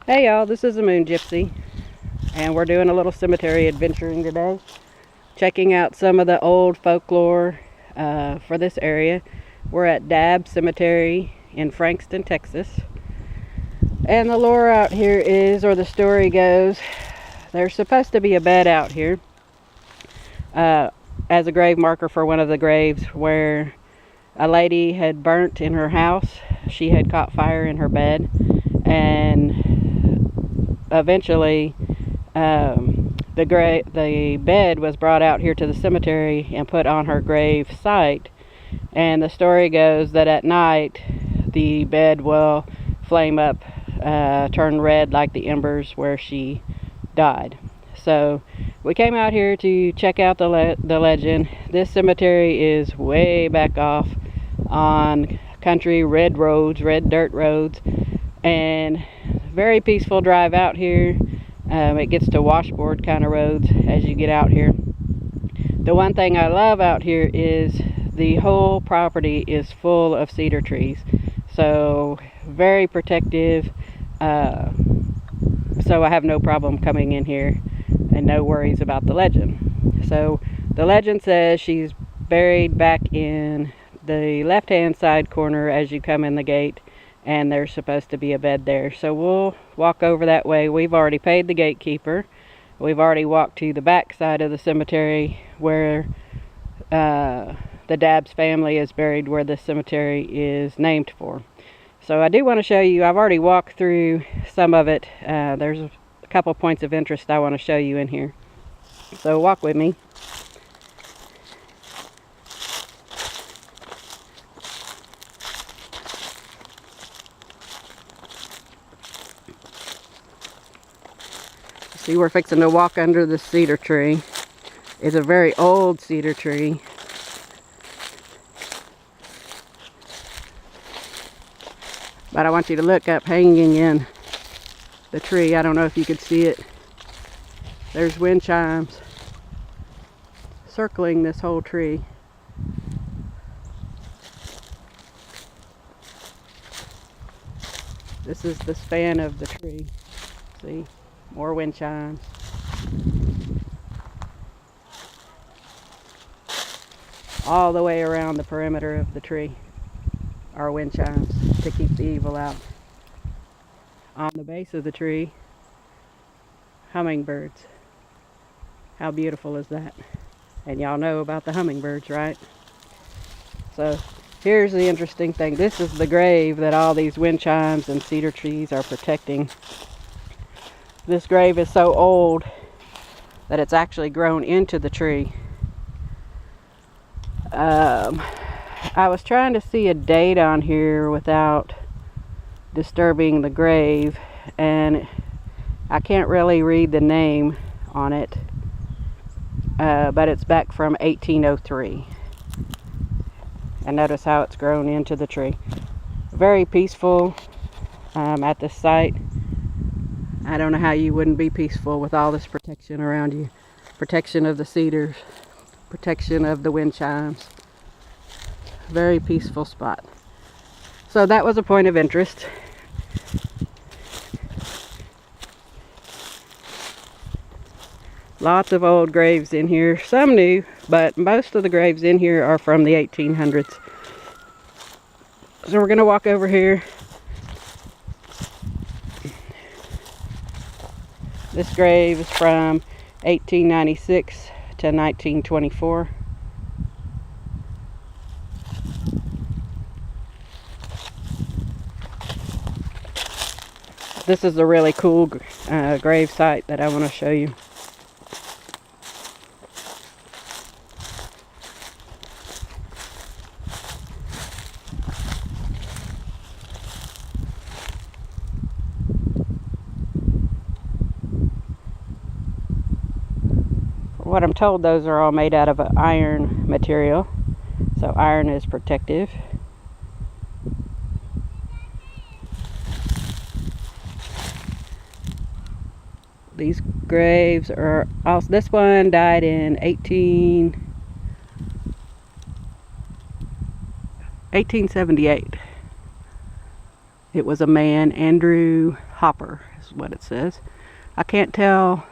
Hey y'all, this is the Moon Gypsy, and we're doing a little cemetery adventuring today, checking out some of the old folklore for this area. We're at Dabb Cemetery in Frankston, Texas, and the lore out here is, or the story goes, there's supposed to be a bed out here as a grave marker for one of the graves where a lady had burnt in her house. She had caught fire in her bed, and eventually the bed was brought out here to the cemetery and put on her grave site. And the story goes that at night the bed will flame up, turn red like the embers where she died. So we came out here to check out the legend. This cemetery is way back off on country red dirt roads, and very peaceful drive out here. It gets to washboard kind of roads as you get out here. The one thing I love out here is the whole property is full of cedar trees, so very protective, so I have no problem coming in here and no worries about the legend. So the legend says she's buried back in the left hand side corner as you come in the gate, and there's supposed to be a bed there. So we'll walk over that way. We've already paid the gatekeeper. We've already walked to the back side of the cemetery where the Dabbs family is buried, where the cemetery is named for. So I do want to show you, I've already walked through some of it. There's a couple points of interest I want to show you in here. So walk with me. See, we're fixing to walk under the cedar tree. It's a very old cedar tree. But I want you to look up hanging in the tree. I don't know if you could see it. There's wind chimes circling this whole tree. This is the span of the tree. See? More wind chimes. All the way around the perimeter of the tree are wind chimes to keep the evil out. On the base of the tree, hummingbirds. How beautiful is that? And y'all know about the hummingbirds, right? So here's the interesting thing. This is the grave that all these wind chimes and cedar trees are protecting. This grave is so old that it's actually grown into the tree. I was trying to see a date on here without disturbing the grave, and I can't really read the name on it, but it's back from 1803. And notice how it's grown into the tree. Very peaceful at this site. I don't know how you wouldn't be peaceful with all this protection around you. Protection of the cedars, protection of the wind chimes. Very peaceful spot. So that was a point of interest. Lots of old graves in here. Some new, but most of the graves in here are from the 1800s. So we're going to walk over here. This grave is from 1896 to 1924. This is a really cool grave site that I want to show you. What I'm told, those are all made out of iron material, so iron is protective. These graves are also, this one died in 1878. It was a man, Andrew Hopper is what it says. I can't tell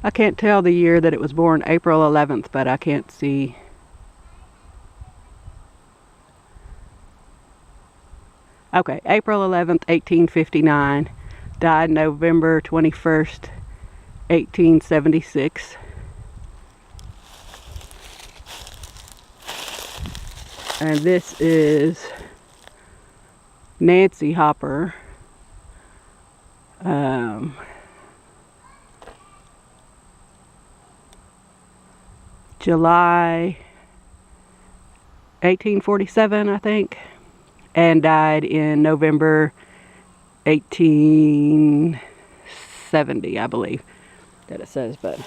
the year that it was born, April 11th, but I can't see. Okay, April 11th, 1859. Died November 21st, 1876. And this is Nancy Hopper. July 1847, I think, and died in November 1870, I believe that it says. But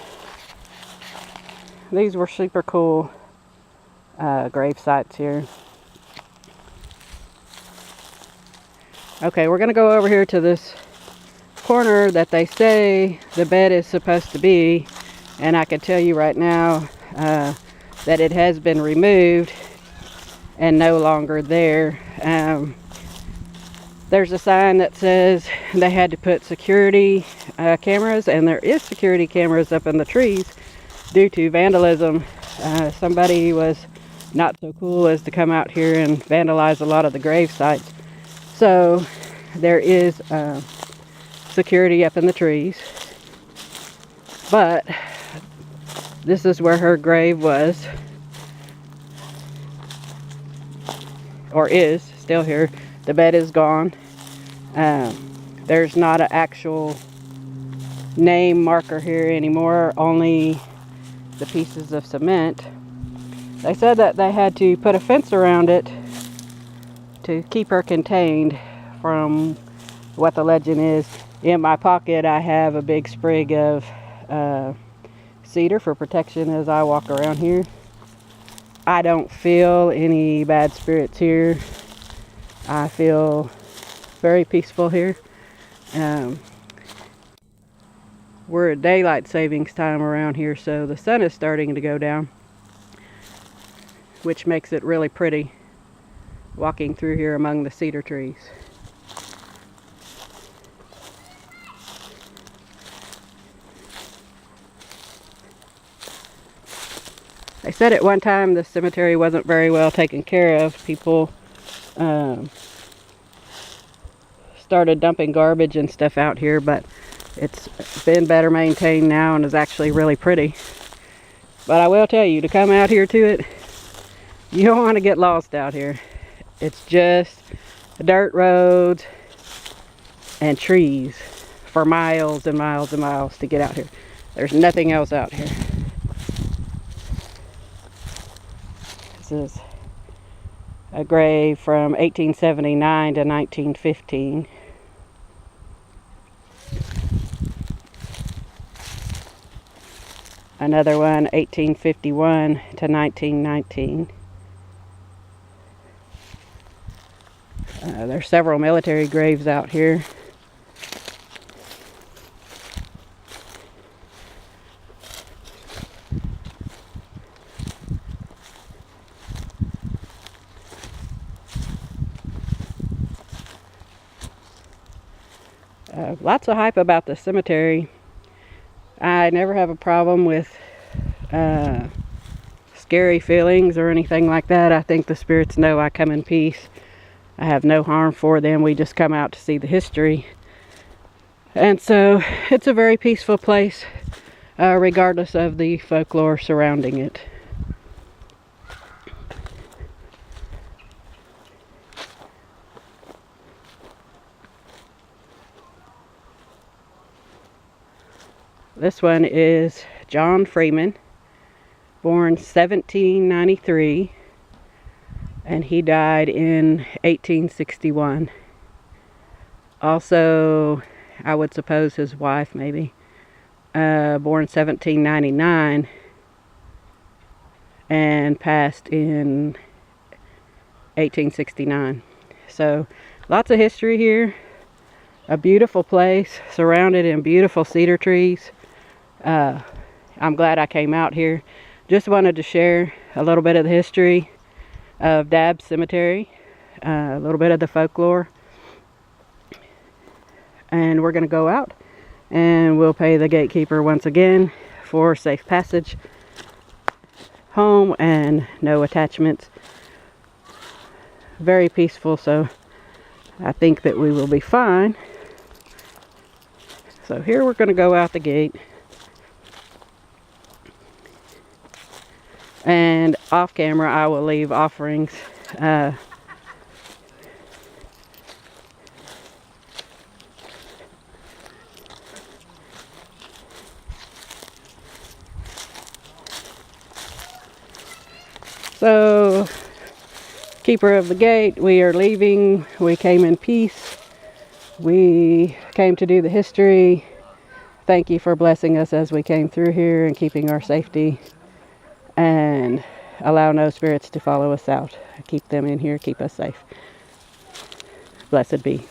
these were super cool grave sites here. Okay, we're gonna go over here to this corner that they say the bed is supposed to be, and I can tell you right now that it has been removed and no longer there. There's a sign that says they had to put security cameras, and there is security cameras up in the trees due to vandalism. Somebody was not so cool as to come out here and vandalize a lot of the grave sites. So there is security up in the trees. But this is where her grave was, or is still here. The bed is gone. There's not an actual name marker here anymore, only the pieces of cement. They said that they had to put a fence around it to keep her contained, from what the legend is. In my pocket I have a big sprig of cedar for protection as I walk around here. I don't feel any bad spirits here. I feel very peaceful here. We're at daylight savings time around here, so the sun is starting to go down, which makes it really pretty walking through here among the cedar trees. They said at one time the cemetery wasn't very well taken care of. People started dumping garbage and stuff out here, but it's been better maintained now and is actually really pretty. But I will tell you, to come out here to it, you don't want to get lost out here. It's just dirt roads and trees for miles and miles and miles to get out here. There's nothing else out here. This is a grave from 1879 to 1915. Another one, 1851 to 1919. There's several military graves out here. Lots of hype about the cemetery. I never have a problem with scary feelings or anything like that. I think the spirits know I come in peace. I have no harm for them. We just come out to see the history. And so it's a very peaceful place, regardless of the folklore surrounding it. This one is John Freeman, born 1793, and he died in 1861. Also, I would suppose his wife, maybe, born 1799, and passed in 1869. So, lots of history here. A beautiful place, surrounded in beautiful cedar trees. I'm glad I came out here. Just wanted to share a little bit of the history of Dabbs Cemetery. a little bit of the folklore. And we're going to go out and we'll pay the gatekeeper once again for safe passage home and no attachments. Very peaceful, so I think that we will be fine. So here we're going to go out the gate. And off camera I will leave offerings. So, keeper of the gate, we are leaving. We came in peace. We came to do the history. Thank you for blessing us as we came through here and keeping our safety. And allow no spirits to follow us out. Keep them in here, keep us safe. Blessed be.